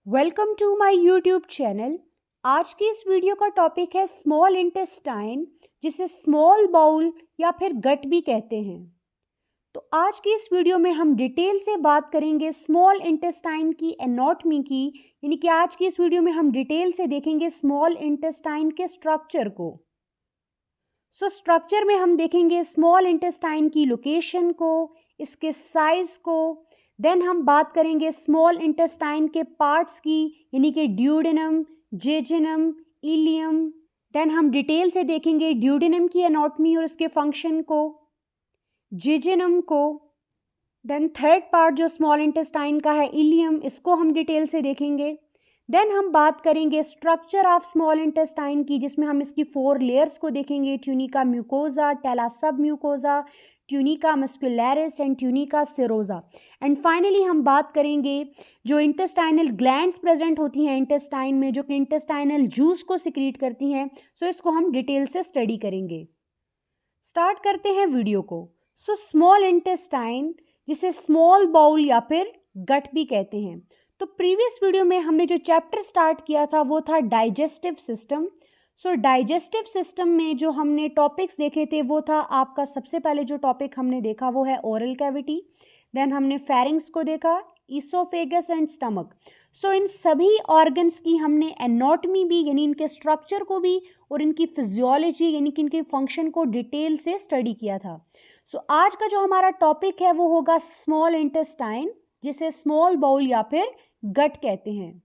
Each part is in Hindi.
Welcome to my YouTube channel. आज की इस वीडियो का टॉपिक है स्मॉल इंटेस्टाइन, जिसे स्मॉल बाउल या फिर गट भी कहते हैं। तो आज की इस वीडियो में हम डिटेल से बात करेंगे स्मॉल इंटेस्टाइन की एनाटॉमी की, यानी कि आज की इस वीडियो में हम डिटेल से देखेंगे स्मॉल इंटेस्टाइन के स्ट्रक्चर को। स्ट्रक्चर में हम देखेंगे स्मॉल इंटेस्टाइन की लोकेशन को, इसके साइज को। देन हम बात करेंगे स्मॉल इंटेस्टाइन के पार्ट्स की, यानी कि ड्यूडेनम, जेजुनम, इलियम। देन हम डिटेल से देखेंगे ड्यूडेनम की एनाटॉमी और उसके फंक्शन को, जेजुनम को। देन थर्ड पार्ट जो स्मॉल इंटेस्टाइन का है इलियम, इसको हम डिटेल से देखेंगे। देन हम बात करेंगे स्ट्रक्चर ऑफ स्मॉल इंटेस्टाइन की, जिसमें हम इसकी 4 लेयर्स को देखेंगे, ट्यूनिका म्यूकोजा, टेला सब mucosa, tunica muscularis and tunica सेरोजा। एंड फाइनली हम बात करेंगे जो इंटेस्टाइनल ग्लैंड्स प्रेजेंट होती हैं इंटेस्टाइन में, जो कि इंटेस्टाइनल जूस को सिक्रीट करती हैं। इसको हम डिटेल से स्टडी करेंगे। स्टार्ट करते हैं वीडियो को। स्मॉल इंटेस्टाइन, जिसे स्मॉल बाउल या फिर गट भी कहते हैं। तो प्रीवियस वीडियो में हमने जो चैप्टर स्टार्ट किया था वो था डाइजेस्टिव सिस्टम। डाइजेस्टिव सिस्टम में जो हमने टॉपिक्स देखे थे वो था आपका, सबसे पहले जो टॉपिक हमने देखा वो है ओरल कैविटी। देन हमने फेरिंग्स को देखा, ईसोफेगस एंड स्टमक। इन सभी ऑर्गन्स की हमने एनाटॉमी भी, यानी इनके स्ट्रक्चर को भी, और इनकी फिजियोलॉजी यानी कि इनके फंक्शन को डिटेल से स्टडी किया था। आज का जो हमारा टॉपिक है वो होगा स्मॉल इंटेस्टाइन, जिसे स्मॉल बाउल या फिर गट कहते हैं।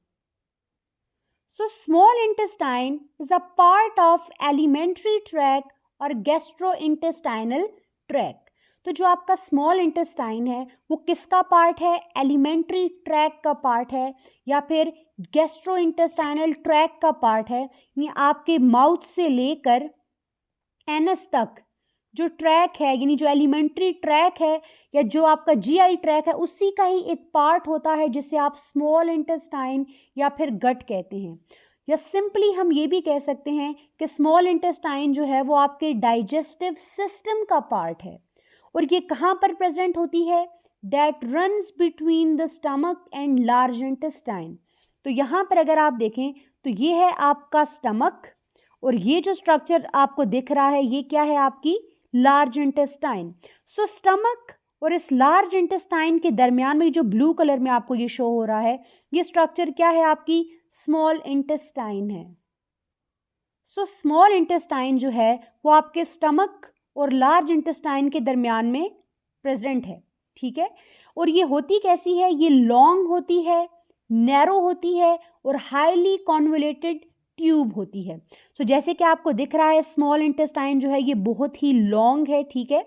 Small intestine is a part of alimentary tract और गैस्ट्रोइंटेस्टाइनल ट्रैक। तो जो आपका स्मॉल इंटेस्टाइन है वो किसका पार्ट है? एलिमेंट्री ट्रैक का पार्ट है या फिर गैस्ट्रोइंटेस्टाइनल ट्रैक का पार्ट है। यानी आपके माउथ से लेकर एनस तक जो ट्रैक है, यानी जो एलिमेंट्री ट्रैक है या जो आपका जीआई ट्रैक है, उसी का ही एक पार्ट होता है जिसे आप स्मॉल इंटेस्टाइन या फिर गट कहते हैं। या सिंपली हम ये भी कह सकते हैं कि स्मॉल इंटेस्टाइन जो है वो आपके डाइजेस्टिव सिस्टम का पार्ट है। और ये कहाँ पर प्रेजेंट होती है? That runs between the stomach and large intestine. तो यहाँ पर अगर आप देखें तो ये है आपका स्टमक, और ये जो स्ट्रक्चर आपको दिख रहा है ये क्या है? आपकी लार्ज इंटेस्टाइन। स्टमक और इस लार्ज इंटेस्टाइन के दरमियान में जो ब्लू कलर में आपको ये शो हो रहा है, ये स्ट्रक्चर क्या है? आपकी स्मॉल इंटेस्टाइन है। स्मॉल इंटेस्टाइन जो है वो आपके स्टमक और लार्ज इंटेस्टाइन के दरमियान में प्रेजेंट है, ठीक है। और ये होती कैसी है? ये लॉन्ग होती है, नैरो होती है और हाईली कॉन्वोल्यूटेड ट्यूब होती है। जैसे कि आपको दिख रहा है स्मॉल इंटेस्टाइन जो है ये बहुत ही लॉन्ग है, ठीक है।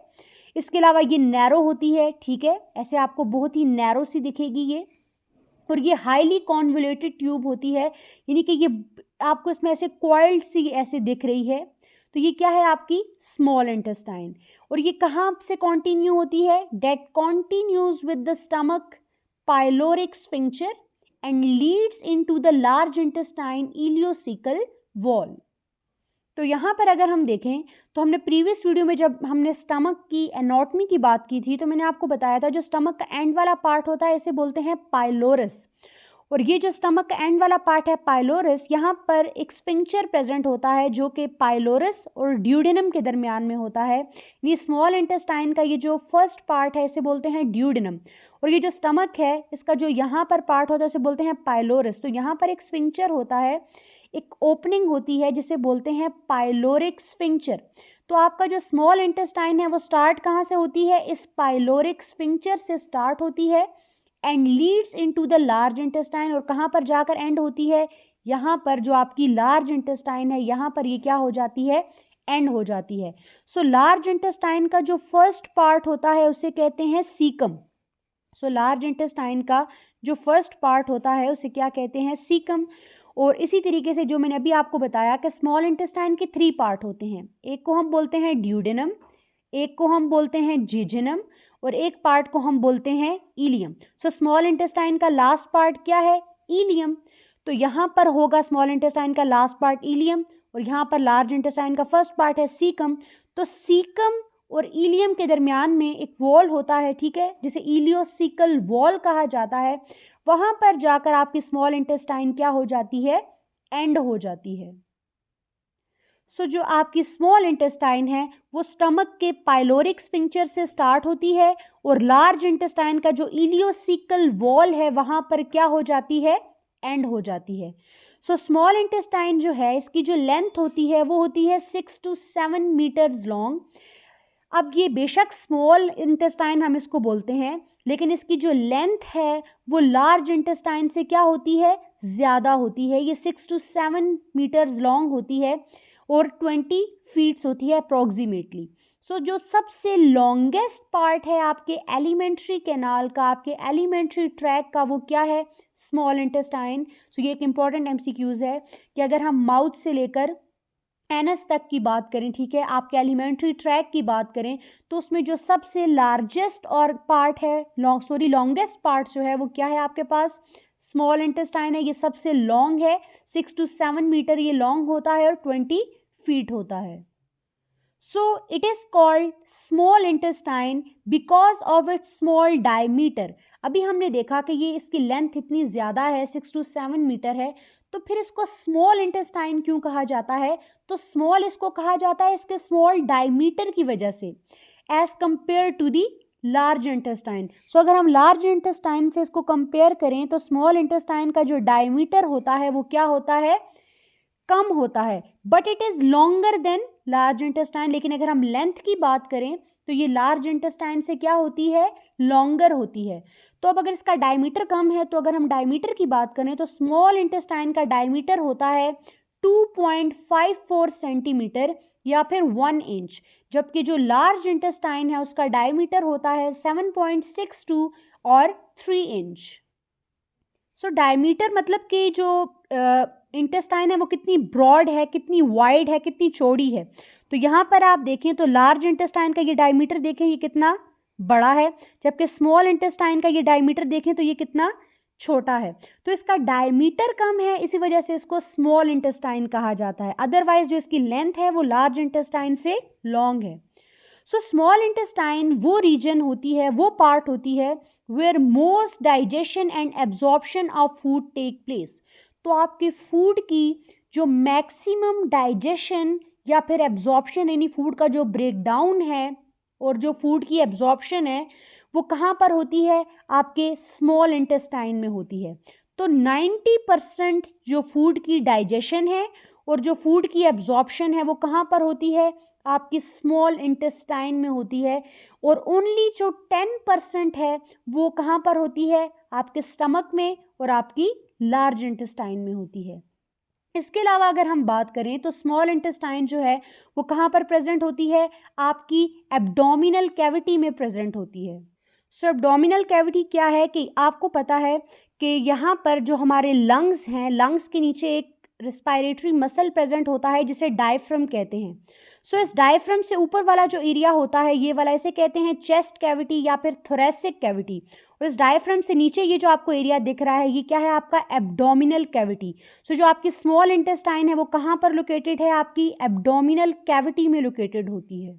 इसके अलावा ये नैरो होती है, ठीक है, ऐसे आपको बहुत ही नैरो सी दिखेगी ये। और ये हाईली कॉन्वोल्यूटेड ट्यूब होती है, यानी कि ये आपको इसमें ऐसे कॉइल्ड सी ऐसे दिख रही है। तो ये क्या है? आपकी स्मॉल इंटेस्टाइन। और ये कहाँ से कॉन्टिन्यू होती है? That continues with the stomach pyloric sphincter and leads into the large intestine ileocecal wall। तो यहाँ पर अगर हम देखें तो हमने प्रीवियस वीडियो में जब हमने स्टमक की एनाटॉमी की बात की थी तो मैंने आपको बताया था जो स्टमक का एंड वाला पार्ट होता है इसे बोलते हैं पाइलोरस। और ये जो स्टमक का एंड वाला पार्ट है पाइलोरस, यहाँ पर एक स्फिंक्टर प्रेजेंट होता है जो कि पाइलोरस और ड्यूडेनम के दरमियान में होता है। ये स्मॉल इंटेस्टाइन का ये जो फर्स्ट पार्ट है इसे बोलते हैं ड्यूडेनम, और ये जो स्टमक है इसका जो यहाँ पर पार्ट होता है उसे बोलते हैं पाइलोरस। तो यहाँ पर एक स्फिंक्टर होता है, एक ओपनिंग होती है जिसे बोलते हैं पाइलोरिक स्फिंक्टर। तो आपका जो स्मॉल इंटेस्टाइन है वो स्टार्ट कहाँ से होती है? इस पाइलोरिक स्फिंक्टर से स्टार्ट होती है and Leeds into the large intestine. और कहाँ पर जाकर एंड होती है? यहाँ पर जो आपकी लार्ज इंटेस्टाइन है यहाँ पर ये क्या हो जाती है? एंड हो जाती है। लार्ज इंटेस्टाइन का जो फर्स्ट पार्ट होता है उसे कहते हैं सीकम। लार्ज इंटेस्टाइन का जो फर्स्ट पार्ट होता है उसे क्या कहते हैं? सीकम। और इसी तरीके से जो मैंने अभी आपको बताया कि स्मॉल इंटेस्टाइन के 3 पार्ट होते हैं, एक को हम बोलते हैं ड्यूडेनम, एक को हम बोलते हैं जेजुनम और एक पार्ट को हम बोलते हैं इलियम। स्मॉल इंटेस्टाइन का लास्ट पार्ट क्या है? इलियम। तो यहाँ पर होगा स्मॉल इंटेस्टाइन का लास्ट पार्ट इलियम और यहाँ पर लार्ज इंटेस्टाइन का फर्स्ट पार्ट है सीकम। तो सीकम और इलियम के दरमियान में एक वॉल होता है, ठीक है, जिसे इलियोसिकल वॉल कहा जाता है। वहाँ पर जाकर आपकी स्मॉल इंटेस्टाइन क्या हो जाती है, एंड हो जाती है। सो जो आपकी स्मॉल इंटेस्टाइन है वो स्टमक के पाइलोरिक स्फिंक्टर से स्टार्ट होती है और लार्ज इंटेस्टाइन का जो इलियोसिकल वॉल है वहाँ पर क्या हो जाती है, एंड हो जाती है। सो स्मॉल इंटेस्टाइन जो है इसकी जो लेंथ होती है वो होती है 6 to 7 मीटर्स लॉन्ग। अब ये बेशक स्मॉल इंटेस्टाइन हम इसको बोलते हैं, लेकिन इसकी जो लेंथ है वो लार्ज इंटेस्टाइन से क्या होती है, ज़्यादा होती है। ये 6 to 7 मीटर्स लॉन्ग होती है और 20 फीट्स होती है अप्रॉक्सीमेटली। सो जो सबसे लॉन्गेस्ट पार्ट है आपके एलिमेंट्री कैनाल का, आपके एलिमेंट्री ट्रैक का, वो क्या है, स्मॉल इंटेस्टाइन। सो ये एक इंपॉर्टेंट एमसीक्यूज है कि अगर हम माउथ से लेकर एनस तक की बात करें, ठीक है, आपके एलिमेंट्री ट्रैक की बात करें, तो उसमें जो सबसे लार्जेस्ट और पार्ट है, लॉन्गेस्ट पार्ट जो है वो क्या है आपके पास, स्मॉल इंटेस्टाइन है। ये सबसे लॉन्ग है, 6 to 7 मीटर ये लॉन्ग होता है और 20 फीट होता है। So it is called small intestine because of its small diameter. अभी हमने देखा कि ये इसकी लेंथ इतनी ज़्यादा है, 6 to 7 मीटर है, तो फिर इसको स्मॉल इंटेस्टाइन क्यों कहा जाता है, तो स्मॉल इसको कहा जाता है इसके स्मॉल डायमीटर की वजह से as compare to the large intestine. So अगर हम लार्ज इंटेस्टाइन से इसको कंपेयर करें तो स्मॉल इंटेस्टाइन का जो डायमीटर होता है वो क्या होता है, कम होता है, but it is longer than large intestine. लेकिन अगर हम लेंथ की बात करें तो ये लार्ज इंटेस्टाइन से क्या होती है, लॉन्गर होती है। तो अब अगर इसका डायमीटर कम है तो अगर हम डायमीटर की बात करें तो स्मॉल इंटेस्टाइन का डायमीटर होता है 2.54 सेंटीमीटर या फिर 1 इंच, जबकि जो लार्ज इंटेस्टाइन है उसका डायमीटर होता है 7.62 और 3 इंच। सो डायमीटर मतलब कि जो इंटेस्टाइन है वो कितनी ब्रॉड है, कितनी वाइड है, कितनी चौड़ी है। तो यहाँ पर आप देखें तो लार्ज इंटेस्टाइन का ये डायमीटर देखें ये कितना बड़ा है, जबकि स्मॉल इंटेस्टाइन का ये डायमीटर देखें तो ये कितना छोटा है। तो इसका डायमीटर कम है, इसी वजह से इसको स्मॉल इंटेस्टाइन कहा जाता है। अदरवाइज जो इसकी लेंथ है वो लार्ज इंटेस्टाइन से लॉन्ग है। सो स्मॉल इंटेस्टाइन वो रीजन होती है, वो पार्ट होती है where most digestion and absorption of food take place. तो आपके फूड की जो मैक्सिमम डाइजेशन या फिर एब्जॉर्प्शन, यानी फूड का जो ब्रेक डाउन है और जो फूड की एब्जॉर्प्शन है वो कहाँ पर होती है, आपके स्मॉल इंटेस्टाइन में होती है। तो 90% जो फूड की डाइजेशन है और जो फूड की एब्जॉर्प्शन है वो कहाँ पर होती है, आपकी स्मॉल इंटेस्टाइन में होती है। और ओनली जो 10% है वो कहाँ पर होती है, आपके स्टमक में और आपकी लार्ज इंटेस्टाइन में होती है। इसके अलावा अगर हम बात करें तो स्मॉल इंटेस्टाइन जो है वो कहाँ पर प्रेजेंट होती है, आपकी एब्डोमिनल कैविटी में प्रेजेंट होती है। सो एब्डोमिनल कैविटी क्या है कि आपको पता है कि यहाँ पर जो हमारे लंग्स हैं, लंग्स के नीचे एक रिस्पायरेटरी मसल प्रेजेंट होता है जिसे डायफ्राम कहते हैं। सो इस डायफ्राम से ऊपर वाला जो एरिया होता है ये वाला, इसे कहते हैं चेस्ट कैविटी या फिर थोरेसिक कैविटी। और इस डायफ्राम से नीचे ये जो आपको एरिया दिख रहा है ये क्या है, आपका एब्डोमिनल कैविटी। सो जो आपकी स्मॉल इंटेस्टाइन है वो कहाँ पर लोकेटेड है, आपकी एब्डोमिनल कैविटी में लोकेटेड होती है।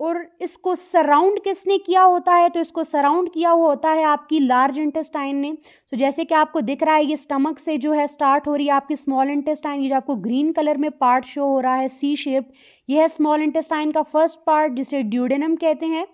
और इसको सराउंड किसने किया होता है, तो इसको सराउंड किया हुआ होता है आपकी लार्ज इंटेस्टाइन ने। तो जैसे कि आपको दिख रहा है ये स्टमक से जो है स्टार्ट हो रही है आपकी स्मॉल इंटेस्टाइन। ये जो आपको ग्रीन कलर में पार्ट शो हो रहा है सी शेप, ये है स्मॉल इंटेस्टाइन का फर्स्ट पार्ट जिसे ड्यूडेनम कहते हैं।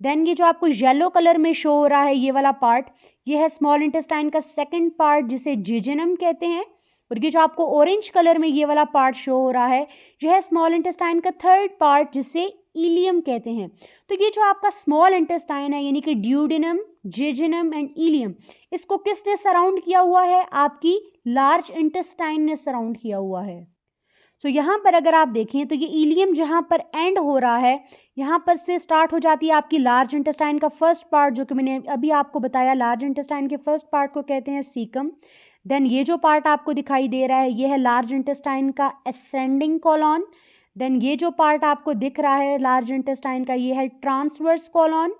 देन ये जो आपको येलो कलर में शो हो रहा है ये वाला पार्ट, ये है स्मॉल इंटेस्टाइन का सेकेंड पार्ट जिसे जिजेनम कहते हैं। और ये जो आपको ऑरेंज कलर में ये वाला पार्ट शो हो रहा है यह है स्मॉल इंटेस्टाइन का थर्ड पार्ट जिसे इलियम कहते हैं। तो ये जो आपका स्मॉल इंटेस्टाइन है यानी कि ड्यूडेनम, जेजिनम एंड इलियम, इसको किसने सराउंड किया हुआ है, आपकी लार्ज इंटेस्टाइन ने सराउंड किया हुआ है। सो यहाँ पर अगर आप देखें तो ये इलियम जहाँ पर एंड हो रहा है यहाँ पर से स्टार्ट हो जाती है आपकी लार्ज इंटेस्टाइन का फर्स्ट पार्ट, जो कि मैंने अभी आपको बताया लार्ज इंटेस्टाइन के फर्स्ट पार्ट को कहते हैं सीकम। देन ये जो पार्ट आपको दिखाई दे रहा है ये है लार्ज इंटेस्टाइन का असेंडिंग कॉलॉन। देन ये जो पार्ट आपको दिख रहा है लार्ज इंटेस्टाइन का ये है ट्रांसवर्स कॉलॉन।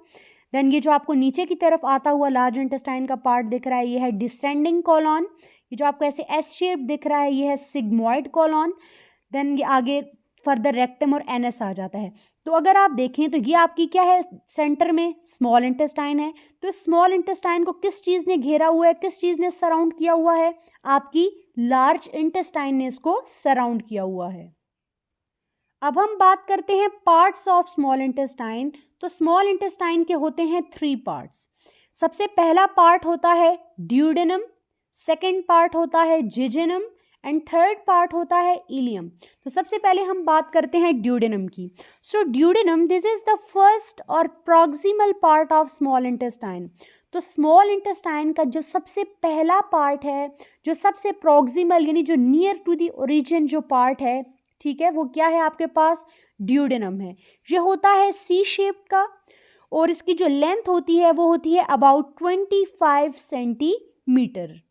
देन ये जो आपको नीचे की तरफ आता हुआ लार्ज इंटेस्टाइन का पार्ट दिख रहा है ये है डिसेंडिंग कॉलॉन। ये जो आपको ऐसे एस शेप दिख रहा है ये है सिग्मॉइड कॉलॉन। देन ये आगे फर्दर रेक्टम और एनस आ जाता है। तो अगर आप देखें तो ये आपकी क्या है, सेंटर में स्मॉल इंटेस्टाइन है। तो इस स्मॉल इंटेस्टाइन को किस चीज़ ने घेरा हुआ है, किस चीज़ ने सराउंड किया हुआ है, आपकी लार्ज इंटेस्टाइन ने इसको सराउंड किया हुआ है। अब हम बात करते हैं पार्ट्स ऑफ स्मॉल इंटेस्टाइन। तो स्मॉल इंटेस्टाइन के होते हैं 3 पार्ट्स। सबसे पहला पार्ट होता है ड्यूडेनम, सेकेंड पार्ट होता है जेजुनम एंड थर्ड पार्ट होता है इलियम। तो सबसे पहले हम बात करते हैं ड्यूडेनम की। So duodenum, this is the first और proximal part of small intestine. तो स्मॉल इंटेस्टाइन का जो सबसे पहला पार्ट है, जो सबसे प्रॉक्सिमल यानी जो नियर टू द ओरिजिन जो पार्ट है, ठीक है, वो क्या है आपके पास, ड्यूडेनम है। ये होता है सी शेप का और इसकी जो लेंथ होती है वो होती है अबाउट 25 सेंटीमीटर।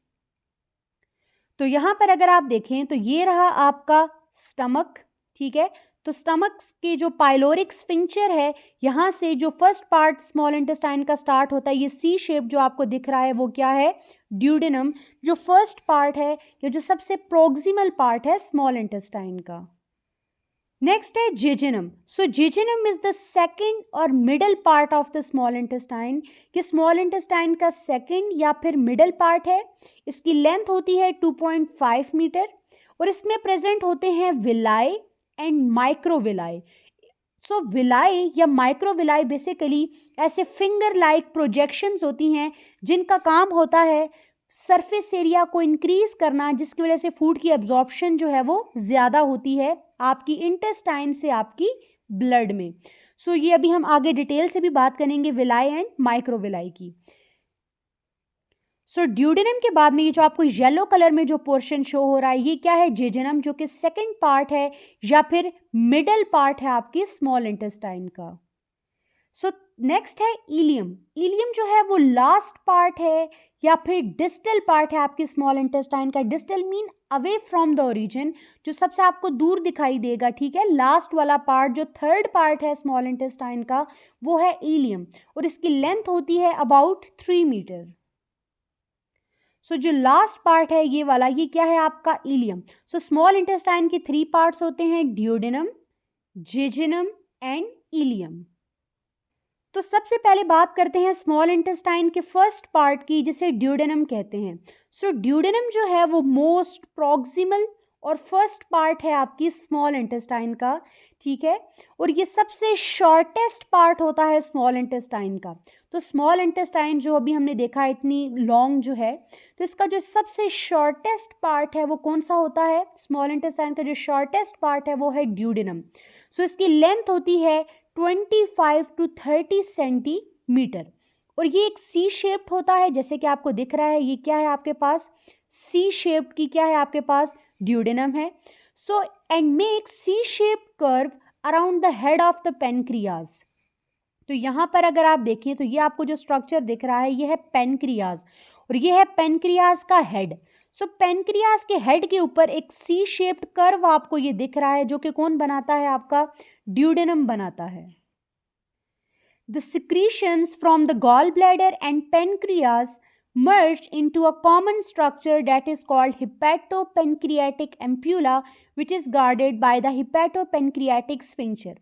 तो यहाँ पर अगर आप देखें तो ये रहा आपका स्टमक, ठीक है। तो स्टमक के जो पाइलोरिक स्फिंक्चर है, यहाँ से जो फर्स्ट पार्ट स्मॉल इंटेस्टाइन का स्टार्ट होता है, ये सी शेप जो आपको दिख रहा है वो क्या है, ड्यूडेनम, जो फर्स्ट पार्ट है, ये जो सबसे प्रोक्सिमल पार्ट है स्मॉल इंटेस्टाइन का। नेक्स्ट है jejunum. So jejunum is the second और middle part of the small intestine. ये स्मॉल इंटेस्टाइन का सेकेंड या फिर मिडल पार्ट है। इसकी लेंथ होती है 2.5 मीटर और इसमें प्रेजेंट होते हैं villi and microvilli. So villi या माइक्रोविलाई बेसिकली ऐसे फिंगर लाइक प्रोजेक्शंस होती हैं जिनका काम होता है सरफेस एरिया को इंक्रीज करना, जिसकी वजह से फूड की एब्जॉर्प्शन जो है वो ज़्यादा होती है आपकी इंटेस्टाइन से आपकी ब्लड में। सो ये अभी हम आगे डिटेल से भी बात करेंगे विलाई एंड माइक्रोविलाई की। सो ड्यूडेनम के बाद में ये जो आपको येलो कलर में जो पोर्शन शो हो रहा है, ये क्या है, जेजुनम, जो कि सेकंड पार्ट है या फिर मिडल पार्ट है आपकी स्मॉल इंटेस्टाइन का। सो नेक्स्ट है इलियम। इलियम जो है वो लास्ट पार्ट है या फिर डिस्टल पार्ट है आपकी स्मॉल इंटेस्टाइन का। Distal mean away from the origin, जो सबसे आपको दूर दिखाई देगा, ठीक है। लास्ट वाला पार्ट जो थर्ड पार्ट है स्मॉल इंटेस्टाइन का वो है इलियम और इसकी लेंथ होती है अबाउट 3 मीटर। सो जो लास्ट पार्ट है ये वाला, ये क्या है आपका इलियम। सो स्मॉल इंटेस्टाइन के 3 पार्ट्स होते हैं ड्यूडेनम, जेजुनम एंड इलियम। तो सबसे पहले बात करते हैं स्मॉल इंटेस्टाइन के फर्स्ट पार्ट की, जिसे ड्यूडेनम कहते हैं। सो ड्यूडेनम जो है वो मोस्ट प्रॉक्सिमल और फर्स्ट पार्ट है आपकी स्मॉल इंटेस्टाइन का, ठीक है। और ये सबसे शॉर्टेस्ट पार्ट होता है स्मॉल इंटेस्टाइन का। तो स्मॉल इंटेस्टाइन जो अभी हमने देखा इतनी लॉन्ग जो है, तो इसका जो सबसे शॉर्टेस्ट पार्ट है वो कौन सा होता है, स्मॉल इंटेस्टाइन का जो शॉर्टेस्ट पार्ट है वो है ड्यूडेनम। सो इसकी लेंथ होती है 25 to 30 सेंटीमीटर और ये एक सी शेप्ड होता है, जैसे कि आपको दिख रहा है। ये क्या है आपके पास, सी शेप्ड की क्या है आपके पास, ड्यूडेनम है। So and make C shaped curve around the head of the pancreas. तो यहाँ पर अगर आप देखें तो ये आपको जो स्ट्रक्चर दिख रहा है ये है पेनक्रियाज और ये है पेनक्रियाज का हेड। सो पेनक्रियाज के हेड के ऊपर एक सी शेप्ड कर्व आपको ये दिख रहा है, जो कि कौन बनाता है, आपका ड्यूडेनम बनाता है। The secretions from the gallbladder and pancreas merge into a common structure that is called hepatopancreatic ampulla, which is guarded by the hepatopancreatic sphincter.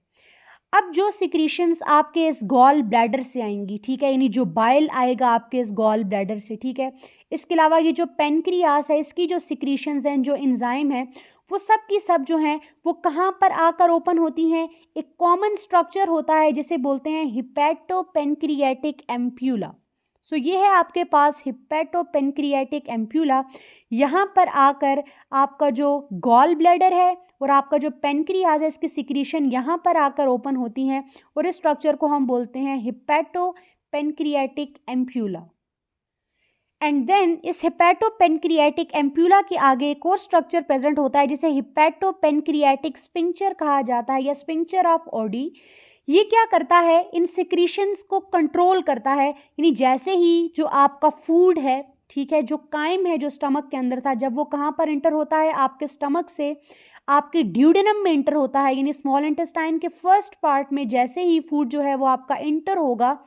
अब जो सिक्रीशंस आपके इस गॉल ब्लैडर से आएंगी, ठीक है, यानी जो बाइल आएगा आपके इस गॉल ब्लैडर से, ठीक है। इसके अलावा ये जो पेनक्रियास है, इसकी जो सिक्रीशंस हैं, जो एंजाइम है, वो सब की सब जो हैं वो कहाँ पर आकर ओपन होती हैं, एक कॉमन स्ट्रक्चर होता है जिसे बोलते हैं हिपैटोपेनक्रियाटिक एम्प्यूला। सो ये है आपके पास हिपैटोपेनक्रियाटिक एम्प्यूला। यहाँ पर आकर आपका जो गॉल ब्लैडर है और आपका जो पेनक्रियाज है, इसकी सिक्रीशन यहाँ पर आकर ओपन होती हैं और इस स्ट्रक्चर को हम बोलते हैं हिपैटोपेनक्रियाटिक एम्प्यूला। एंड देन इस हिपैटोपेनक्रियाटिक एम्प्यूला के आगे एक और स्ट्रक्चर प्रेजेंट होता है जिसे हिपैटोपेनक्रियाटिक स्फिंक्चर कहा जाता है या स्फिंक्चर ऑफ ओडी। ये क्या करता है, इन सिक्रीशंस को कंट्रोल करता है, यानी जैसे ही जो आपका फूड है, ठीक है, जो काइम है जो स्टमक के अंदर था, जब वो कहाँ पर इंटर होता है, आपके स्टमक से आपके ड्यूडेनम में इंटर होता है, यानी स्मॉल इंटेस्टाइन के फर्स्ट पार्ट में जैसे ही फूड जो है वो आपका इंटर होगा,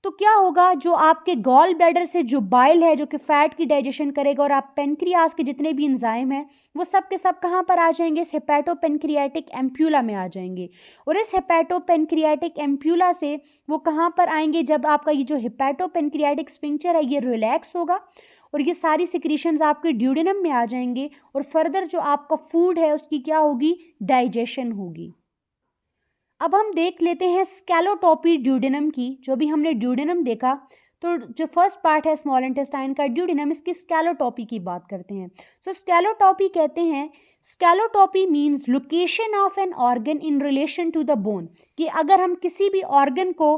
तो क्या होगा, जो आपके गॉल ब्लैडर से जो बाइल है जो कि फैट की डाइजेशन करेगा, और आप पेनक्रियास के जितने भी एंजाइम हैं वो सब के सब कहाँ पर आ जाएंगे, इस हेपेटोपेनक्रियाटिक एम्प्यूला में आ जाएंगे। और इस हेपेटोपेनक्रियाटिक एम्प्यूला से वो कहाँ पर आएंगे, जब आपका ये जो हेपेटोपेनक्रियाटिक स्फिंक्टर है ये रिलैक्स होगा और ये सारी सिक्रीशंस आपके ड्यूडेनम में आ जाएंगे, और फर्दर जो आपका फूड है उसकी क्या होगी, डाइजेशन होगी। अब हम देख लेते हैं स्कैलोटोपी ड्यूडेनम की। जो भी हमने ड्यूडेनम देखा, तो जो फर्स्ट पार्ट है स्मॉल इंटेस्टाइन का ड्यूडेनम, इसकी स्कैलोटोपी की बात करते हैं। सो स्कैलोटोपी कहते हैं, skeletopy means location of an organ in relation to the bone, कि अगर हम किसी भी ऑर्गन को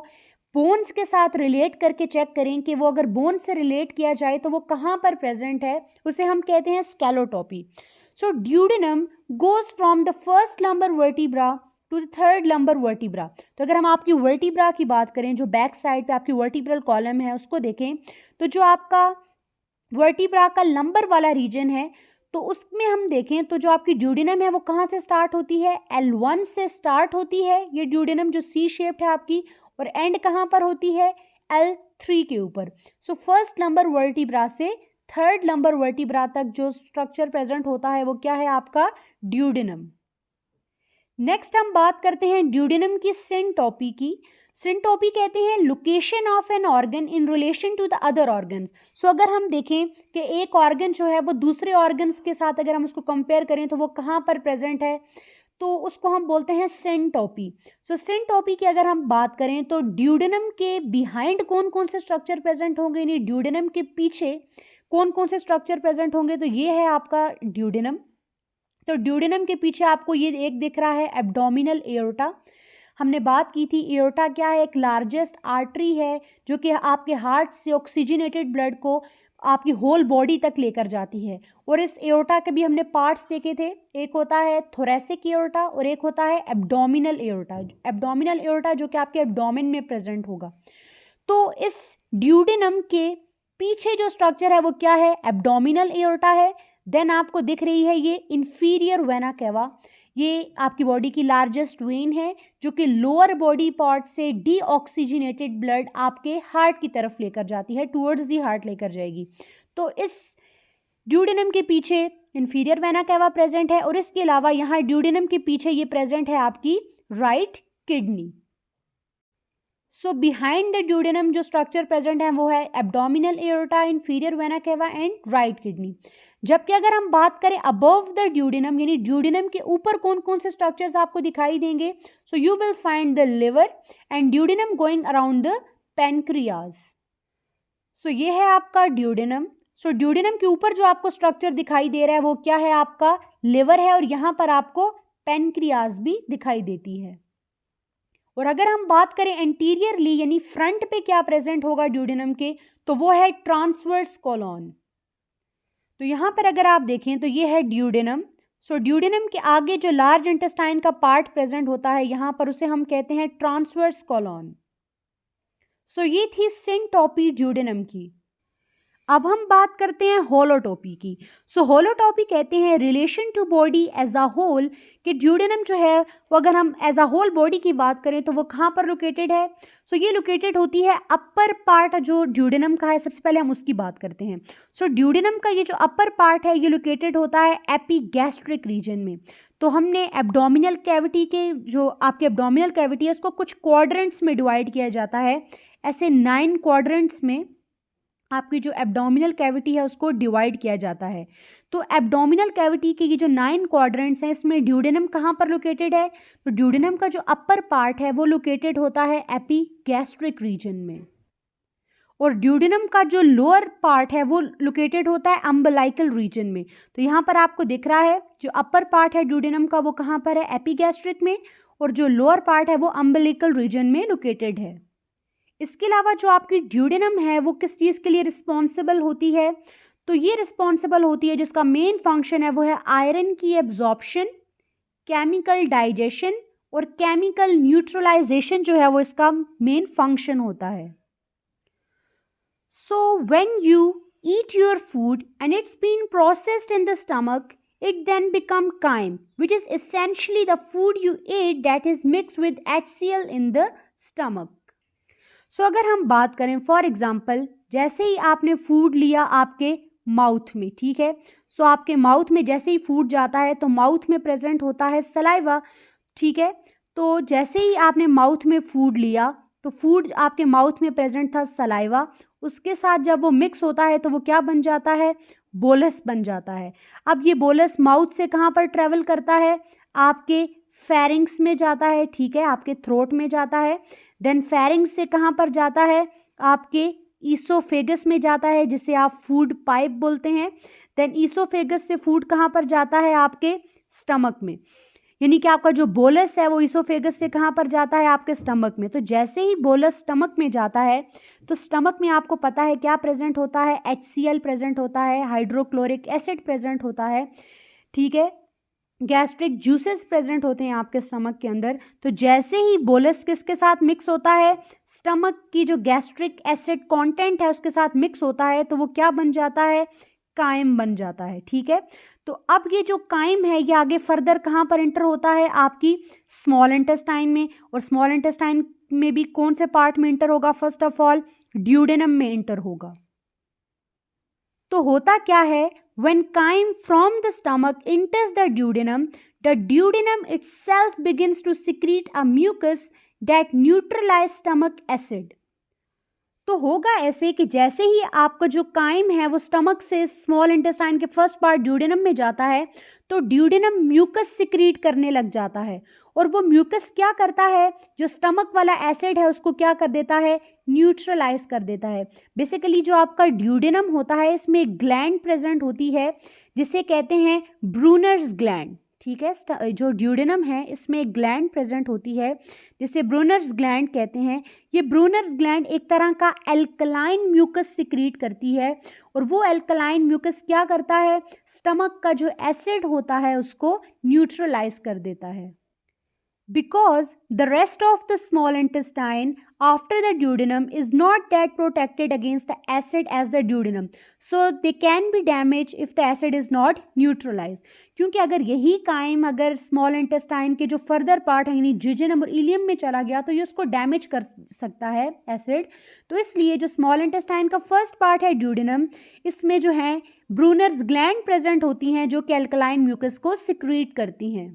बोन्स के साथ रिलेट करके चेक करें कि वो अगर बोन से रिलेट किया जाए तो वो कहाँ पर प्रेजेंट है, उसे हम कहते हैं skeletopy. So duodenum goes from the first lumbar vertebra to the third lumbar vertebra. तो अगर हम आपकी वर्टिब्रा की बात करें, जो बैक साइड पे आपकी वर्टिब्रल कॉलम है उसको देखें, तो जो आपका वर्टिब्रा का लंबर वाला रीजन है, तो उसमें हम देखें तो जो आपकी ड्यूडेनम है वो कहाँ से स्टार्ट होती है, L1 से स्टार्ट होती है ये ड्यूडेनम जो सी शेप्ड है आपकी, और एंड कहाँ पर होती है, L3 के ऊपर। सो फर्स्ट लंबर वर्टिब्रा से थर्ड लंबर वर्टिब्रा तक जो स्ट्रक्चर प्रेजेंट होता है वो क्या है, आपका ड्यूडेनम। नेक्स्ट हम बात करते हैं ड्यूडेनम की सिंटोपी की। सिंटोपी कहते हैं location of an organ in relation to the other organs. So अगर हम देखें कि एक ऑर्गन जो है वो दूसरे ऑर्गन्स के साथ अगर हम उसको कंपेयर करें तो वो कहाँ पर प्रेजेंट है, तो उसको हम बोलते हैं सिंटोपी। सो सिंटोपी की अगर हम बात करें तो ड्यूडेनम के बिहाइंड कौन कौन से स्ट्रक्चर प्रेजेंट होंगे, यानी ड्यूडेनम के पीछे कौन कौन से स्ट्रक्चर प्रेजेंट होंगे, तो ये है आपका ड्यूडेनम। तो ड्यूडेनम के पीछे आपको ये एक दिख रहा है एब्डोमिनल एओर्टा। हमने बात की थी एओर्टा क्या है, एक लार्जेस्ट आर्टरी है जो कि आपके हार्ट से ऑक्सीजनेटेड ब्लड को आपकी होल बॉडी तक लेकर जाती है। और इस एओर्टा के भी हमने पार्ट्स देखे थे, एक होता है थोरेसिक एओर्टा और एक होता है एब्डोमिनल एओर्टा। एब्डोमिनल एओर्टा जो कि आपके एब्डोमेन में प्रेजेंट होगा। तो इस ड्यूडेनम के पीछे जो स्ट्रक्चर है वो क्या है, एब्डोमिनल एओर्टा है। देन आपको दिख रही है ये इंफीरियर वेना केवा, ये आपकी बॉडी की लार्जेस्ट वेन है जो कि लोअर बॉडी पार्ट से डीऑक्सीजनेटेड ब्लड आपके हार्ट की तरफ लेकर जाती है, टुवर्ड्स दी हार्ट लेकर जाएगी। तो इस ड्यूडेनम के पीछे इंफीरियर वेना केवा प्रेजेंट है, और इसके अलावा यहाँ ड्यूडेनम के पीछे ये प्रेजेंट है आपकी right kidney. So behind the duodenum जो स्ट्रक्चर प्रेजेंट है वो है abdominal aorta, inferior vena cava and right kidney. जबकि अगर हम बात करें अबव द ड्यूडेनम, यानी ड्यूडेनम के ऊपर कौन कौन से स्ट्रक्चर्स आपको दिखाई देंगे, so you will find the liver and duodenum going around the pancreas. So ये है आपका ड्यूडेनम। सो ड्यूडेनम के ऊपर जो आपको स्ट्रक्चर दिखाई दे रहा है वो क्या है, आपका लिवर है, और यहाँ पर आपको पेनक्रियाज भी दिखाई देती है। और अगर हम बात करें एंटीरियरली यानी फ्रंट पे क्या प्रेजेंट होगा ड्यूडेनम के, तो वो है ट्रांसवर्स कोलॉन। तो यहाँ पर अगर आप देखें तो ये है ड्यूडेनम। सो ड्यूडेनम के आगे जो लार्ज इंटेस्टाइन का पार्ट प्रेजेंट होता है यहाँ पर, उसे हम कहते हैं ट्रांसवर्स कोलॉन। सो ये थी सिंटोपी ड्यूडेनम की। अब हम बात करते हैं होलोटोपी की। सो होलोटोपी कहते हैं relation to body as a whole, कि ड्यूडेनम जो है वो अगर हम एज अ होल बॉडी की बात करें तो वो कहाँ पर लोकेटेड है, सो ये लोकेटेड होती है अपर पार्ट जो ड्यूडेनम का है, सबसे पहले हम उसकी बात करते हैं। सो ड्यूडेनम का ये जो अपर पार्ट है ये लोकेटेड होता है एपीगैस्ट्रिक रीजन में। तो हमने एब्डोमिनल कैविटी के जो आपके एब्डोमिनल कैविटी है उसको कुछ क्वाड्रेंट्स में डिवाइड किया जाता है, ऐसे 9 क्वाड्रेंट्स में आपकी जो एब्डोमिनल कैविटी है उसको डिवाइड किया जाता है। तो एब्डोमिनल कैविटी के ये जो 9 क्वाड्रेंट्स हैं इसमें ड्यूडेनम कहाँ पर लोकेटेड है, तो ड्यूडेनम का जो अपर पार्ट है वो लोकेटेड होता है एपीगैस्ट्रिक रीजन में, और ड्यूडेनम का जो लोअर पार्ट है वो लोकेटेड होता है अम्बलाइकल रीजन में। तो यहाँ पर आपको दिख रहा है जो अपर पार्ट है ड्यूडेनम का वो कहाँ पर है, एपीगैस्ट्रिक में, और जो लोअर पार्ट है वो अम्बलिकल रीजन में लोकेटेड है। इसके अलावा जो आपकी ड्यूडेनम है वो किस चीज़ के लिए रिस्पॉन्सिबल होती है, तो ये रिस्पॉन्सिबल होती है, जिसका मेन फंक्शन है वो है आयरन की एब्जॉर्प्शन, केमिकल डाइजेशन और केमिकल न्यूट्रलाइजेशन जो है वो इसका मेन फंक्शन होता है। So when you eat your food and it's been processed in the stomach, it then become chyme, which is essentially the food you ate that is mixed with HCl in the stomach. सो अगर हम बात करें फॉर एग्जांपल, जैसे ही आपने फूड लिया आपके माउथ में, ठीक है, सो आपके माउथ में जैसे ही फूड जाता है तो माउथ में प्रेजेंट होता है सलाइवा, ठीक है। तो जैसे ही आपने माउथ में फूड लिया तो फूड आपके माउथ में प्रेजेंट था सलाइवा, उसके साथ जब वो मिक्स होता है तो वो क्या बन जाता है, बोलस बन जाता है। अब ये बोलस माउथ से कहाँ पर ट्रेवल करता है, आपके फेरिंग्स में जाता है, ठीक है, आपके थ्रोट में जाता है। देन फेरिंग्स से कहाँ पर जाता है, आपके ईसोफेगस में जाता है, जिसे आप फूड पाइप बोलते हैं। देन ईसोफेगस से फूड कहाँ पर जाता है, आपके स्टमक में, यानी कि आपका जो बोलस है वो ईसोफेगस से कहाँ पर जाता है, आपके स्टमक में। तो जैसे ही बोलस स्टमक में जाता है तो स्टमक में आपको पता है क्या प्रेजेंट होता है, HCl प्रेजेंट होता है, हाइड्रोक्लोरिक एसिड प्रेजेंट होता है, ठीक है, गैस्ट्रिक जूसेस प्रेजेंट होते हैं आपके स्टमक के अंदर। तो जैसे ही बोलस किसके साथ मिक्स होता है, स्टमक की जो गैस्ट्रिक एसिड कंटेंट है उसके साथ मिक्स होता है, तो वो क्या बन जाता है, काइम बन जाता है, ठीक है। तो अब ये जो काइम है ये आगे फर्दर कहाँ पर एंटर होता है, आपकी स्मॉल इंटेस्टाइन में। और स्मॉल इंटेस्टाइन में भी कौन से पार्ट में एंटर होगा, फर्स्ट ऑफ ऑल ड्यूडेनम में एंटर होगा। तो होता क्या है, when chyme from the stomach enters the duodenum itself begins to secrete a mucus that neutralize stomach acid. तो होगा ऐसे कि जैसे ही आपका जो काइम है वो स्टमक से स्मॉल इंटेस्टाइन के फर्स्ट पार्ट ड्यूडेनम में जाता है तो ड्यूडेनम म्यूकस सिक्रीट करने लग जाता है। और वो म्यूकस क्या करता है, जो स्टमक वाला एसिड है उसको क्या कर देता है, न्यूट्रलाइज कर देता है। बेसिकली जो आपका ड्यूडेनम होता है इसमें एक ग्लैंड प्रेजेंट होती है जिसे कहते हैं ब्रूनर्स ग्लैंड, ठीक है। जो ड्यूडेनम है इसमें एक ग्लैंड प्रेजेंट होती है जिसे ब्रूनर्स ग्लैंड कहते हैं। ये ब्रूनर्स ग्लैंड एक तरह का एल्कलाइन म्यूकस सिक्रीट करती है और वो एल्कलाइन म्यूकस क्या करता है, स्टमक का जो एसिड होता है उसको न्यूट्रलाइज कर देता है। Because the rest of the small intestine after the duodenum is not that protected against the acid as the duodenum, so they can be damaged if the acid is not neutralized. क्योंकि अगर यही काइम अगर स्मॉल इंटेस्टाइन के जो फर्दर पार्ट है यानी जिजनम और इलियम में चला गया तो ये उसको डैमेज कर सकता है एसिड। तो इसलिए जो स्मॉल इंटेस्टाइन का फर्स्ट पार्ट है ड्यूडेनम, इसमें जो है ब्रूनर्स ग्लैंड प्रेजेंट होती हैं जो कि अल्कलाइन म्यूकस को सिक्रीट करती हैं।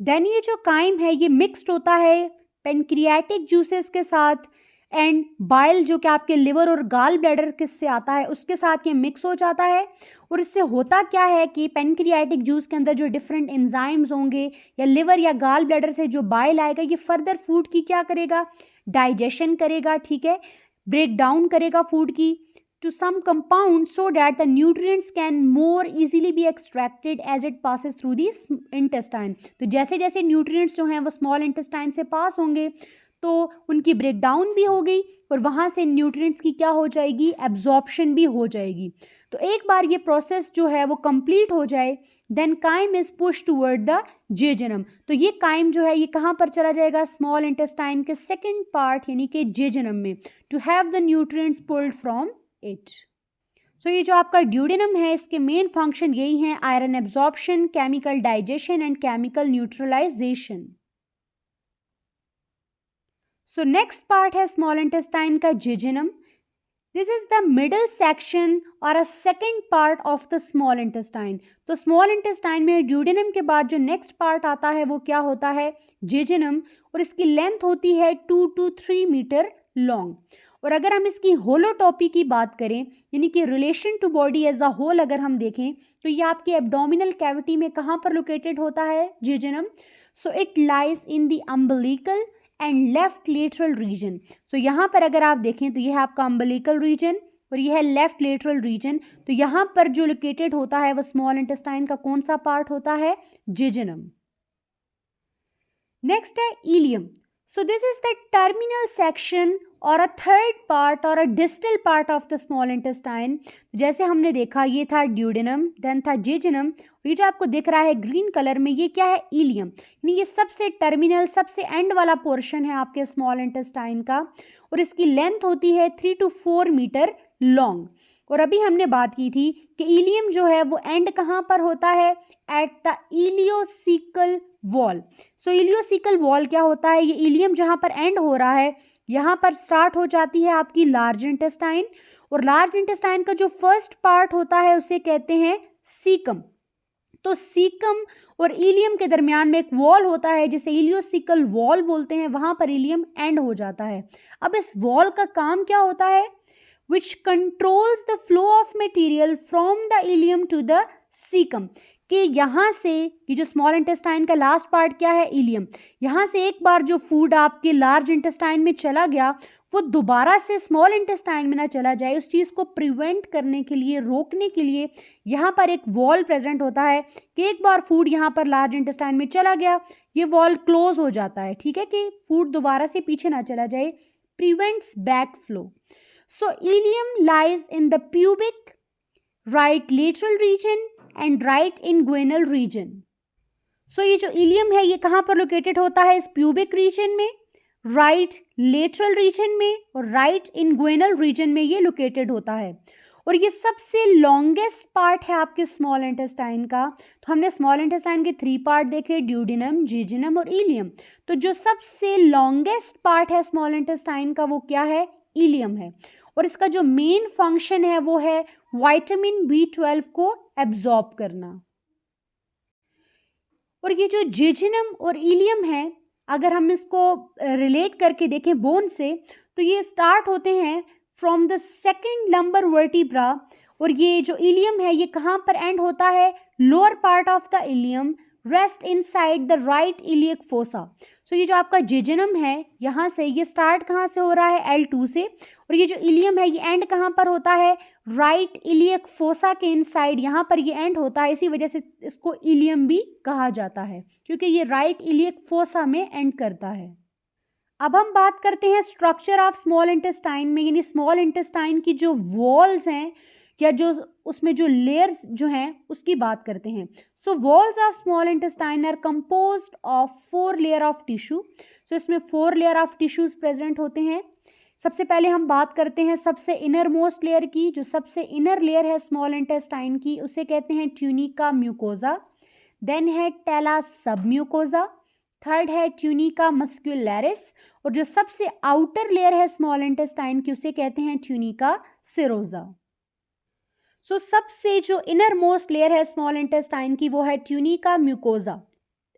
देन ये जो काइम है ये मिक्स्ड होता है पेनक्रियाटिक जूसेस के साथ एंड बाइल जो कि आपके लिवर और गाल ब्लैडर किससे आता है उसके साथ ये मिक्स हो जाता है। और इससे होता क्या है कि पेनक्रियाटिक जूस के अंदर जो डिफरेंट एंजाइम्स होंगे या लिवर या गाल ब्लैडर से जो बाइल आएगा ये फर्दर फूड की क्या करेगा, डाइजेशन करेगा, ठीक है, ब्रेक डाउन करेगा फूड की to some compounds so that the nutrients can more easily be extracted as it passes through the intestine. तो जैसे जैसे nutrients जो हैं वो small intestine से पास होंगे तो उनकी ब्रेक डाउन भी हो गई और वहाँ से न्यूट्रिएंट्स की क्या हो जाएगी, एब्जॉर्प्शन भी हो जाएगी। तो एक बार ये प्रोसेस जो है वो कंप्लीट हो जाए then chyme is push toward the jejunum. तो ये काइम जो है ये कहाँ पर चला जाएगा, स्मॉल इंटेस्टाइन के सेकेंड पार्ट यानी कि जेजनम में, to have the nutrients pulled from it. So ये जो आपका ड्यूडेनम है इसके मेन फंक्शन यही हैं, iron absorption, chemical digestion and chemical neutralisation. So next part है स्मॉल इंटेस्टाइन का jejunum. This is the middle section और a second part of the small intestine. तो स्मॉल इंटेस्टाइन में ड्यूडेनम के बाद जो नेक्स्ट पार्ट आता है वो क्या होता है, जेजनम, और इसकी लेंथ होती है 2 to 3 मीटर लॉन्ग। और अगर हम इसकी होलोटॉपी की बात करें यानी कि relation to body as a whole अगर हम देखें तो ये आपके एब्डोमिनल कैविटी में कहाँ पर लोकेटेड होता है jejunum. So it lies in the umbilical and left lateral region. So यहाँ पर अगर आप देखें तो यह है आपका अम्बिलिकल रीजन और यह है लेफ्ट लेटरल रीजन। तो यहाँ पर जो लोकेटेड होता है वो स्मॉल इंटेस्टाइन का कौन सा पार्ट होता है, जेजनम। नेक्स्ट है ileum. So this is the terminal section और अ थर्ड पार्ट और a distal part of the small intestine. जैसे हमने देखा ये था ड्यूडेनम, देन था जेजनम, ये जो आपको दिख रहा है ग्रीन कलर में ये क्या है, इलियम, यानी ये सबसे टर्मिनल सबसे एंड वाला पोर्शन है आपके स्मॉल इंटेस्टाइन का और इसकी लेंथ होती है 3 to 4 मीटर लॉन्ग। और अभी हमने बात की थी कि इलियम जो है वो एंड कहाँ पर होता है, at the ileocaecal wall. So ileocaecal wall क्या होता है, ये इलियम जहाँ पर एंड हो रहा है यहाँ पर स्टार्ट हो जाती है आपकी लार्ज इंटेस्टाइन, और लार्ज इंटेस्टाइन का जो फर्स्ट पार्ट होता है उसे कहते हैं सीकम। तो सीकम और इलियम के दरमियान में एक वॉल होता है जिसे इलियोसिकल वॉल बोलते हैं, वहां पर इलियम एंड हो जाता है। अब इस वॉल का काम क्या होता है? Which controls the flow of material from the ileum to the caecum, कि यहाँ से ये जो स्मॉल इंटेस्टाइन का लास्ट पार्ट क्या है? इलियम। यहाँ से एक बार जो फूड आपके लार्ज इंटेस्टाइन में चला गया वो दोबारा से स्मॉल इंटेस्टाइन में ना चला जाए, उस चीज़ को प्रिवेंट करने के लिए, रोकने के लिए यहाँ पर एक वॉल प्रेजेंट होता है कि एक बार फूड यहाँ पर लार्ज इंटेस्टाइन में चला गया, ये वॉल क्लोज हो जाता है, ठीक है, कि फूड दोबारा से पीछे ना चला जाए, prevents back flow. So ileum lies in the pubic right lateral region and right inguinal region. So ये जो इलियम है ये कहाँ पर लोकेटेड होता है? इस प्यूबिक रीजन में, राइट लेटरल रीजन में और राइट इंग्ुइनल रीजन में ये लोकेटेड होता है। और ये सबसे लॉन्गेस्ट पार्ट है आपके स्मॉल इंटेस्टाइन का। तो हमने स्मॉल इंटेस्टाइन के 3 पार्ट देखे, ड्यूडेनम, जेजुनम और इलियम। तो जो सबसे लॉन्गेस्ट पार्ट है स्मॉल इंटेस्टाइन का वो क्या है? इलियम है। और इसका जो मेन फंक्शन है वो है विटामिन B12 को एब्जॉर्ब करना। और ये जो जेजुनम और इलियम है, अगर हम इसको रिलेट करके देखें बोन से, तो ये स्टार्ट होते हैं from the second lumbar vertebra, और ये जो इलियम है ये कहाँ पर एंड होता है? Lower part of the ileum rest inside the right iliac fossa. So ये जो आपका जेजुनम है यहाँ से ये स्टार्ट कहाँ से हो रहा है? L2 से, और ये जो इलियम है ये एंड कहाँ पर होता है? राइट इलियक फोसा के इनसाइड, यहाँ पर ये एंड होता है, इसी वजह से इसको इलियम भी कहा जाता है क्योंकि ये राइट इलियक फोसा में एंड करता है। अब हम बात करते हैं स्ट्रक्चर ऑफ स्मॉल इंटेस्टाइन में, यानी स्मॉल इंटेस्टाइन की जो वॉल्स हैं या जो उसमें जो लेयर्स जो हैं उसकी बात करते हैं। So walls of small intestine are composed of 4 layer of tissue. So इसमें 4 लेयर ऑफ टिश्यूज प्रेजेंट होते हैं। सबसे पहले हम बात करते हैं सबसे इनर मोस्ट लेयर की। जो सबसे इनर लेयर है स्मॉल इंटेस्टाइन की उसे कहते हैं ट्यूनिका म्यूकोजा। देन है टेला सबम्यूकोजा। थर्ड है ट्यूनिका मस्क्यूलरिस, और जो सबसे आउटर लेयर है स्मॉल इंटेस्टाइन की उसे कहते हैं ट्यूनिका सीरोजा। सो सबसे जो इनर मोस्ट लेयर है स्मॉल इंटेस्टाइन की वो है tunica mucosa.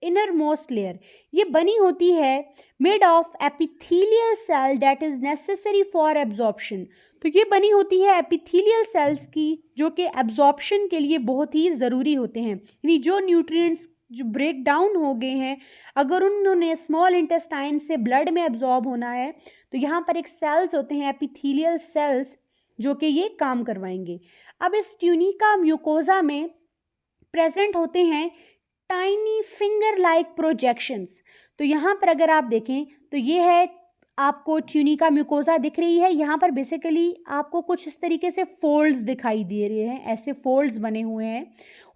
Inner most layer ये बनी होती है made of epithelial cell that is necessary for absorption. तो ये बनी होती है एपिथेलियल सेल्स की जो कि एब्जॉर्प्शन के लिए बहुत ही ज़रूरी होते हैं, यानी जो न्यूट्रिएंट्स जो ब्रेक डाउन हो गए हैं अगर उन्होंने स्मॉल इंटेस्टाइन से ब्लड में एब्जॉर्ब होना है तो यहाँ पर एक सेल्स होते हैं एपिथेलियल सेल्स जो कि ये काम करवाएंगे। अब इस ट्यूनिका म्यूकोजा में प्रेजेंट होते हैं टाइनी फिंगर लाइक प्रोजेक्शंस। तो यहाँ पर अगर आप देखें तो ये है आपको ट्यूनिका म्यूकोजा दिख रही है, यहाँ पर बेसिकली आपको कुछ इस तरीके से फोल्ड्स दिखाई दे रहे हैं, ऐसे फोल्ड्स बने हुए हैं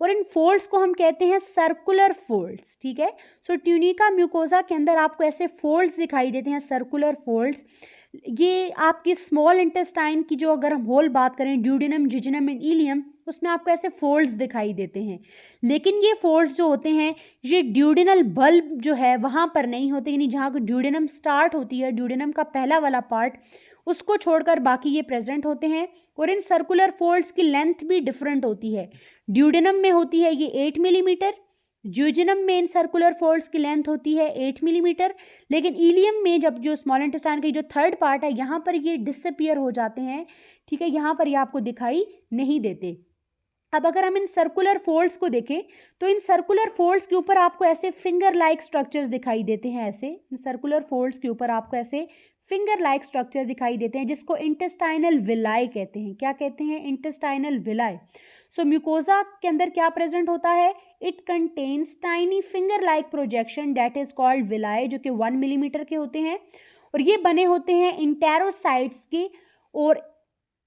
और इन फोल्ड्स को हम कहते हैं सर्कुलर फोल्ड्स, ठीक है। सो ट्यूनिका म्यूकोजा के अंदर आपको ऐसे फोल्ड्स दिखाई देते हैं, सर्कुलर फोल्ड्स। ये आपकी स्मॉल इंटेस्टाइन की जो अगर हम होल बात करें ड्यूडेनम, जेजुनम एंड इलियम, उसमें आपको ऐसे फोल्ड्स दिखाई देते हैं, लेकिन ये फोल्ड्स जो होते हैं ये ड्यूडेनल बल्ब जो है वहाँ पर नहीं होते, यानी जहाँ को ड्यूडेनम स्टार्ट होती है, ड्यूडेनम का पहला वाला पार्ट, उसको छोड़कर बाकी ये प्रेजेंट होते हैं। और इन सर्कुलर फोल्ड्स की लेंथ भी डिफरेंट होती है। ड्यूडेनम में होती है ये 8 मिलीमीटर, जेजुनम में इन सर्कुलर फोल्ड्स की लेंथ होती है 8 मिलीमीटर, लेकिन इलियम में जब जो स्मॉल इंटेस्टाइन का जो थर्ड पार्ट है यहाँ पर ये डिसअपियर हो जाते हैं, ठीक है, यहाँ पर ये आपको दिखाई नहीं देते। अब अगर हम इन सर्कुलर फोल्ड्स को देखें तो इन सर्कुलर फोल्ड्स के ऊपर आपको ऐसे फिंगर लाइक स्ट्रक्चर्स दिखाई देते हैं, ऐसे इन सर्कुलर फोल्ड्स के ऊपर आपको ऐसे फिंगर लाइक स्ट्रक्चर दिखाई देते हैं जिसको इंटेस्टाइनल विलाई कहते हैं। क्या कहते हैं? Intestinal villi. सो म्यूकोजा के अंदर क्या प्रेजेंट होता है? It contains tiny finger like projection that is called villi, जो कि 1 मिलीमीटर के होते हैं और ये बने होते हैं इंटेरोसाइट्स के। और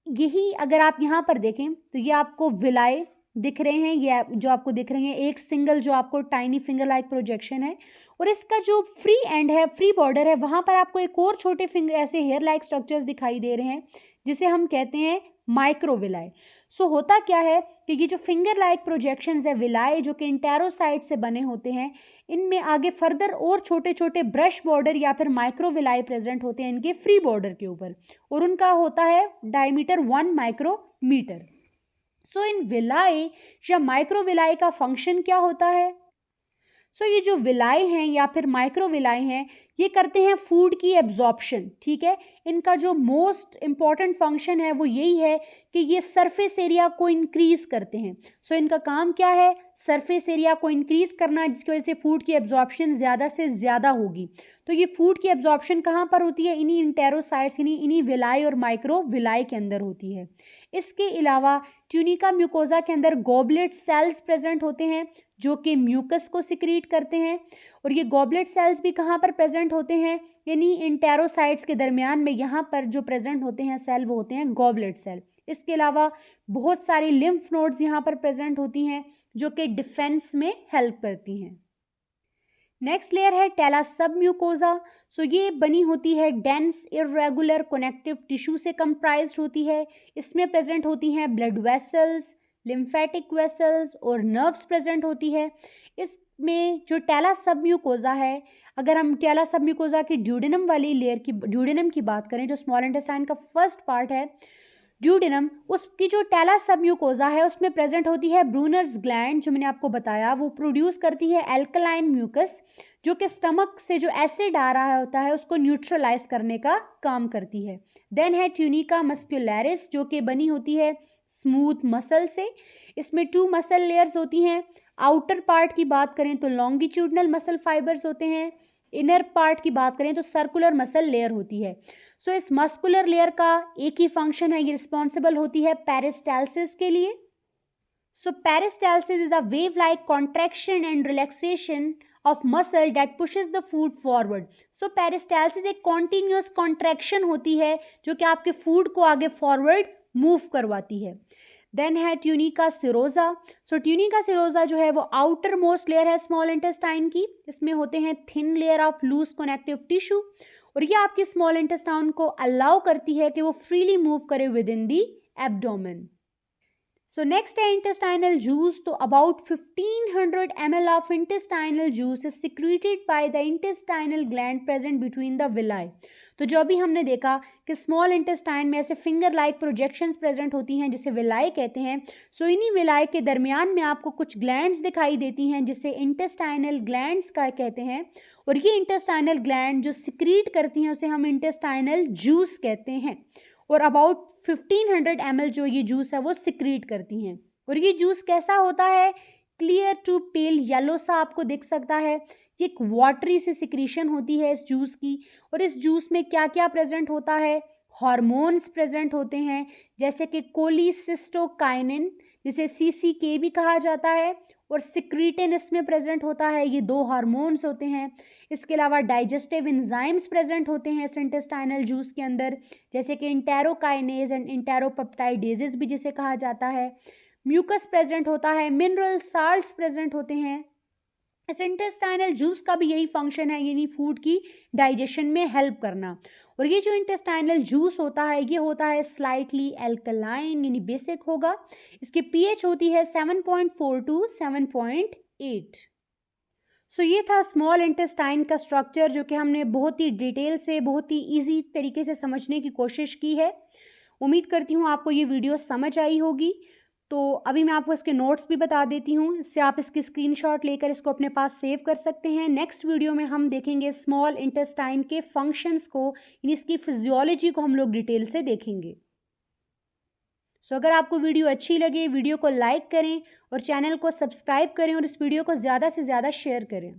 यही अगर आप यहाँ पर देखें तो ये आपको विलाई दिख रहे हैं, ये जो आपको दिख रहे हैं एक सिंगल जो आपको टाइनी फिंगर लाइक प्रोजेक्शन है, और इसका जो फ्री एंड है, फ्री बॉर्डर है, वहाँ पर आपको एक और छोटे फिंगर ऐसे हेयर लाइक स्ट्रक्चर्स दिखाई दे रहे हैं जिसे हम कहते हैं माइक्रोविलाई। सो होता क्या है कि ये जो फिंगर लाइक प्रोजेक्शंस है विलाई जो कि इंटेरोसाइट से बने होते हैं, इनमें आगे फर्दर और छोटे छोटे ब्रश बॉर्डर या फिर माइक्रो विलाई प्रेजेंट होते हैं इनके फ्री बॉर्डर के ऊपर, और उनका होता है डायमीटर 1 माइक्रोमीटर। सो इन विलाई या माइक्रो विलाई का फंक्शन क्या होता है? सो ये जो विलाई हैं या फिर माइक्रो विलाई हैं, ये करते हैं फूड की एब्जॉर्प्शन, ठीक है। इनका जो मोस्ट इम्पॉर्टेंट फंक्शन है वो यही है कि ये सरफेस एरिया को इंक्रीज करते हैं। सो इनका काम क्या है? सरफेस एरिया को इंक्रीज करना, जिसकी वजह से फूड की एब्जॉर्प्शन ज़्यादा से ज़्यादा होगी। तो ये फूड की एब्जॉर्प्शन कहाँ पर होती है? इन्हीं इंटेरोसाइट्स, इन्हीं विलाई और माइक्रो विलाई के अंदर होती है। इसके अलावा ट्यूनिका म्यूकोजा के अंदर गॉबलेट सेल्स प्रेजेंट होते हैं जो कि म्यूकस को सिक्रीट करते हैं, और ये गॉबलेट सेल्स भी कहाँ पर प्रेजेंट होते हैं? यानी इंटेरोसाइट्स के दरमियान में यहाँ पर जो प्रेजेंट होते हैं सेल वो होते हैं गॉबलेट सेल। इसके अलावा बहुत सारी लिम्फ नोड्स यहाँ पर प्रेजेंट होती हैं जो कि डिफेंस में हेल्प करती हैं। नेक्स्ट लेयर है टेला सब म्यूकोजा। सो ये बनी होती है डेंस इरेगुलर कनेक्टिव टिश्यू से कंप्राइज्ड होती है। इसमें प्रेजेंट होती हैं ब्लड वेसल्स, लिम्फेटिक वेसल्स और नर्व्स प्रेजेंट होती है। इसमें जो टेला सब म्यूकोजा है, अगर हम टेला सब म्यूकोजा की ड्यूडेनम वाली लेयर की ड्यूडेनम की बात करें, जो स्मॉल इंटेस्टाइन का फर्स्ट पार्ट है ड्यूडेनम, उसकी जो टेला सब म्यूकोजा है उसमें प्रेजेंट होती है ब्रूनर्स ग्लैंड, जो मैंने आपको बताया वो प्रोड्यूस करती है एल्कलाइन म्यूकस, जो कि स्टमक से जो एसिड आ रहा होता है उसको न्यूट्रलाइज करने का काम करती है। देन है ट्यूनिका मस्क्यूलरिस जो कि बनी होती है स्मूथ मसल से। इसमें 2 मसल लेयर्स होती हैं। आउटर पार्ट की बात करें तो लॉन्गिट्यूडनल मसल फाइबर्स होते हैं, इनर पार्ट की बात करें तो सर्कुलर मसल लेयर होती है। सो इस मस्कुलर लेयर का एक ही फंक्शन है, ये रिस्पॉन्सिबल होती है पेरिस्टाल्सिस के लिए। So peristalsis is a wave like contraction and relaxation of muscle that pushes the food forward. So peristalsis एक कॉन्टिन्यूअस कॉन्ट्रैक्शन होती है जो कि आपके फूड को आगे फॉरवर्ड मूव करवाती है। देन है tunica serosa. So tunica serosa जो है वो आउटर मोस्ट लेयर है स्मॉल इंटेस्टाइन की। इसमें होते हैं thin layer of loose connective tissue, और ये आपकी स्मॉल इंटेस्टाइन को अलाउ करती है कि वो फ्रीली मूव करे with in the abdomen. So next है इंटेस्टाइनल जूस। तो about 1500 ml of intestinal juice is secreted by the intestinal gland present between the villi. तो जो अभी हमने देखा कि स्मॉल इंटेस्टाइन में ऐसे फिंगर लाइक प्रोजेक्शंस प्रेजेंट होती हैं जिसे विलाई कहते हैं। सो इन्हीं विलाई के दरमियान में आपको कुछ ग्लैंड्स दिखाई देती हैं जिसे इंटेस्टाइनल ग्लैंड्स का कहते हैं, और ये इंटेस्टाइनल ग्लैंड जो सिक्रीट करती हैं उसे हम इंटेस्टाइनल जूस कहते हैं, और अबाउट 1500 ml जो ये जूस है वो सिक्रीट करती हैं। और ये जूस कैसा होता है? क्लियर टू पेल येलो सा आपको दिख सकता है। ये एक वाटरी से सिक्रीशन होती है इस जूस की, और इस जूस में क्या क्या प्रेजेंट होता है? हार्मोन्स प्रेजेंट होते हैं जैसे कि कोलिसिस्टोकाइनिन, जिसे CCK भी कहा जाता है, और सिक्रीटिन इसमें प्रेजेंट होता है। ये 2 हार्मोन्स होते हैं। इसके अलावा डाइजेस्टिव एंजाइम्स प्रेजेंट होते हैं इस इंटेस्टाइनल जूस के अंदर, जैसे कि इंटेरोकाइनेज एंड इंटेरोपेप्टाइडेजेस भी जिसे कहा जाता है। म्यूकस प्रेजेंट होता है, मिनरल साल्ट्स प्रेजेंट होते हैं। इस इंटेस्टाइनल जूस का भी यही फंक्शन है, यानी फूड की डाइजेशन में हेल्प करना। और ये जो इंटेस्टाइनल जूस होता है ये होता है स्लाइटली एल्कलाइन, यानी बेसिक होगा। इसकी pH होती है 7.4 to 7.8। सो ये था स्मॉल इंटेस्टाइन का स्ट्रक्चर जो कि हमने बहुत ही डिटेल से, बहुत ही ईजी तरीके से समझने की कोशिश की है। उम्मीद करती हूँ आपको ये वीडियो समझ आई होगी। तो अभी मैं आपको इसके नोट्स भी बता देती हूँ, इससे आप इसकी स्क्रीनशॉट लेकर इसको अपने पास सेव कर सकते हैं। नेक्स्ट वीडियो में हम देखेंगे स्मॉल इंटेस्टाइन के फंक्शंस को, यानी इसकी फिजियोलॉजी को हम लोग डिटेल से देखेंगे। सो अगर आपको वीडियो अच्छी लगे वीडियो को लाइक करें और चैनल को सब्सक्राइब करें और इस वीडियो को ज़्यादा से ज़्यादा शेयर करें।